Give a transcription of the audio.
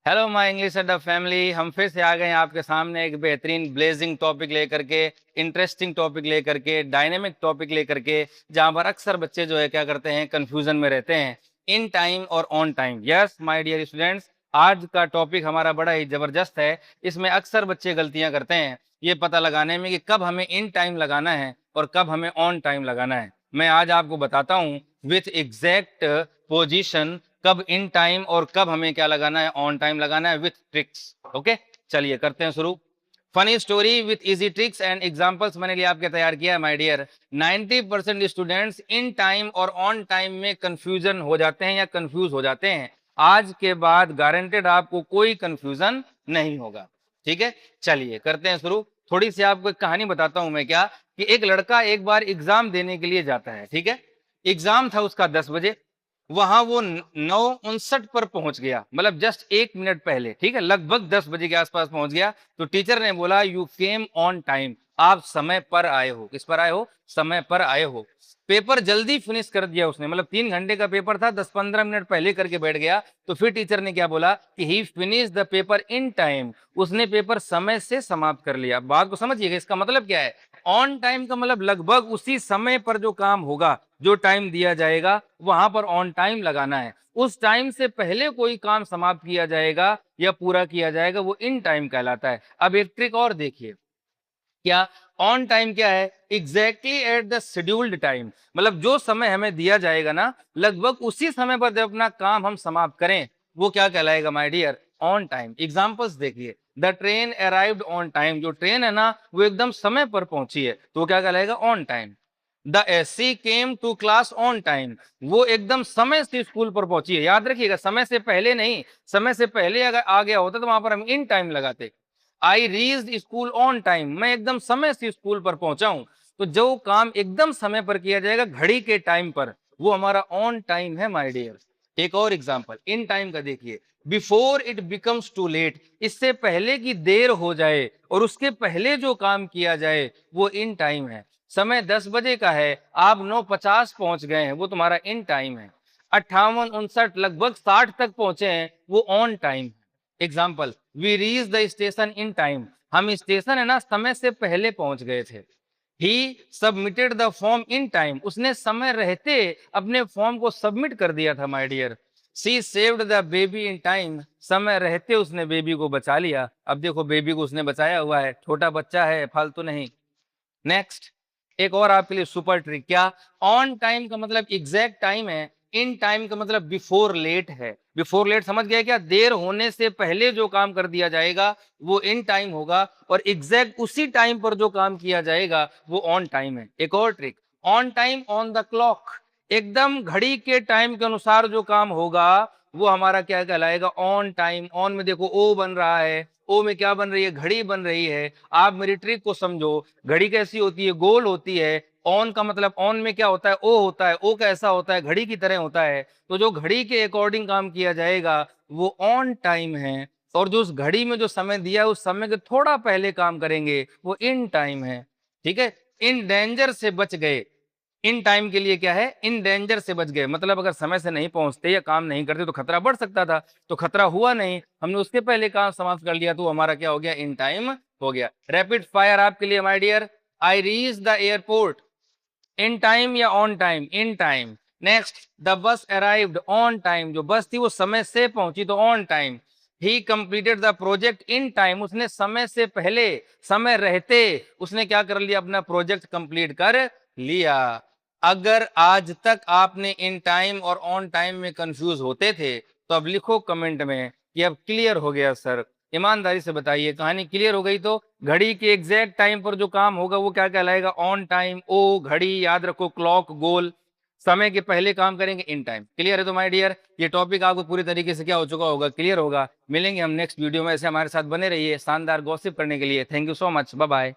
Hello my English अड्डा family, हम फिर से आ गए हैं आपके सामने एक बेहतरीन ब्लेजिंग टॉपिक लेकर के, इंटरेस्टिंग टॉपिक लेकर के, डायनेमिक टॉपिक लेकर के, जहां पर अक्सर बच्चे जो है क्या करते हैं, कंफ्यूजन में रहते हैं इन टाइम और on time. Yes my dear students, आज का टॉपिक हमारा बड़ा ही जबरदस्त है। इसमें अक्सर बच्चे गलतियां करते हैं ये पता लगाने में कि कब हमें इन टाइम लगाना है और कब हमें ऑन टाइम लगाना है। मैं आज आपको बताता हूँ विथ एग्जैक्ट पोजीशन कब इन टाइम और कब हमें क्या लगाना है, ऑन टाइम लगाना है विथ ट्रिक्स। ओके, चलिए करते हैं शुरू। Funny story with easy tricks and examples मैंने लिए आपके तैयार किया है my dear. 90% students in time और ऑन टाइम में कंफ्यूजन हो जाते हैं या कंफ्यूज हो जाते हैं। आज के बाद गारंटेड आपको कोई कंफ्यूजन नहीं होगा। ठीक है, चलिए करते हैं शुरू। थोड़ी सी आपको एक कहानी बताता हूं मैं, क्या कि एक लड़का एक बार एग्जाम देने के लिए जाता है। ठीक है, एग्जाम था उसका 10 बजे। वहां वो 9:59 पर पहुंच गया, मतलब जस्ट 1 मिनट पहले। ठीक है, लगभग 10 बजे के आसपास पहुंच गया। तो टीचर ने बोला यू केम ऑन टाइम, आप समय पर आए हो। किस पर आए हो? समय पर आए हो। पेपर जल्दी फिनिश कर दिया उसने, मतलब 3 घंटे का पेपर था, 10-15 मिनट पहले करके बैठ गया। तो फिर टीचर ने क्या बोला कि he finish the paper in time, उसने पेपर समय से समाप्त कर लिया। बात को समझिएगा, इसका मतलब क्या है? ऑन टाइम का मतलब लगभग उसी समय पर जो काम होगा, जो टाइम दिया जाएगा वहां पर ऑन टाइम लगाना है। उस टाइम से पहले कोई काम समाप्त किया जाएगा या पूरा किया जाएगा, वो इन टाइम कहलाता है। अब एक ट्रिक और देखिए, क्या ऑन टाइम क्या है? Exactly at the scheduled time, मतलब जो समय हमें दिया जाएगा ना, लगभग उसी समय पर जब अपना काम हम समाप्त करें, वो क्या कहलाएगा my dear? On time. Examples देखिए, the train arrived on time, जो ट्रेन है ना वो एकदम समय पर पहुंची है, तो वो क्या कहलाएगा? On time. The SC came to class on time, वो एकदम समय से स्कूल पर पहुंची है। याद रखिएगा, समय से पहले नहीं, समय से पहले अगर आ गया होता तो वहां पर हम इन टाइम लगाते। I reached school on time, मैं एकदम समय से स्कूल पर पहुंचा हूं। तो जो काम एकदम समय पर किया जाएगा, घड़ी के टाइम पर, वो हमारा ऑन टाइम है माय डियर। एक और एग्जांपल इन टाइम का देखिए, before it becomes too late, इससे पहले की देर हो जाए और उसके पहले जो काम किया जाए वो इन टाइम है। समय 10 बजे का है, आप 9:50 पहुंच गए हैं, वो तुम्हारा इन टाइम है। 58, 59, लगभग 60 तक पहुंचे हैं, वो on time. Example, we reach the station in time, हम स्टेशन है ना समय से पहले पहुंच गए थे। He submitted the form in time, उसने समय रहते अपने फॉर्म को सबमिट कर दिया था my dear. She saved the baby in time, समय रहते उसने बेबी को बचा लिया। अब देखो, बेबी को उसने बचाया हुआ है, छोटा बच्चा है, फालतू नहीं। नेक्स्ट, एक और आपके लिए सुपर ट्रिक, क्या ऑन टाइम का मतलब एग्जैक्ट टाइम है, इन टाइम का मतलब बिफोर लेट है। बिफोर लेट समझ गया क्या? देर होने से पहले जो काम कर दिया जाएगा वो इन टाइम होगा, और एग्जैक्ट उसी टाइम पर जो काम किया जाएगा वो ऑन टाइम है। एक और trick, on time on the clock, एकदम घड़ी के टाइम के अनुसार जो काम होगा वो हमारा क्या कहलाएगा? On time. ऑन में देखो ओ बन रहा है, ओ में क्या बन रही है? घड़ी बन रही है। आप मेरी ट्रिक को समझो, घड़ी कैसी होती है? गोल होती है। ऑन का मतलब ऑन में क्या होता है? ओ होता है। ओ कैसा होता है? घड़ी की तरह होता है। तो जो घड़ी के अकॉर्डिंग काम किया जाएगा वो ऑन टाइम है, और जो उस घड़ी में जो समय दिया है उस समय के थोड़ा पहले काम करेंगे वो इन टाइम है। ठीक है, इन डेंजर से बच गए, इन टाइम के लिए क्या है? इन डेंजर से बच गए, मतलब अगर समय से नहीं पहुंचते या काम नहीं करते तो खतरा बढ़ सकता था। तो खतरा हुआ नहीं, हमने उसके पहले काम समाप्त कर लिया, तो हमारा क्या हो गया? इन टाइम हो गया। रैपिड फायर आपके लिए my dear, I reach the airport in time या on time? In time. Next, the bus arrived on time, जो बस थी वो समय से पहुंची, तो on time. He completed the project in time, उसने समय से पहले, समय रहते उसने क्या कर लिया? अपना प्रोजेक्ट कंप्लीट कर लिया। अगर आज तक आपने इन टाइम और ऑन टाइम में कंफ्यूज होते थे तो अब लिखो कमेंट में कि अब क्लियर हो गया सर। ईमानदारी से बताइए, कहानी क्लियर हो गई तो घड़ी के एग्जैक्ट टाइम पर जो काम होगा वो क्या कहलाएगा? On time. ओ घड़ी, याद रखो क्लॉक गोल, समय के पहले काम करेंगे इन टाइम। क्लियर है तो माय डियर, ये टॉपिक आपको पूरी तरीके से क्या हो चुका होगा? क्लियर होगा। मिलेंगे हम नेक्स्ट वीडियो में, ऐसे हमारे साथ बने रहिए शानदार गॉसिप करने के लिए। Thank you so much, bye bye.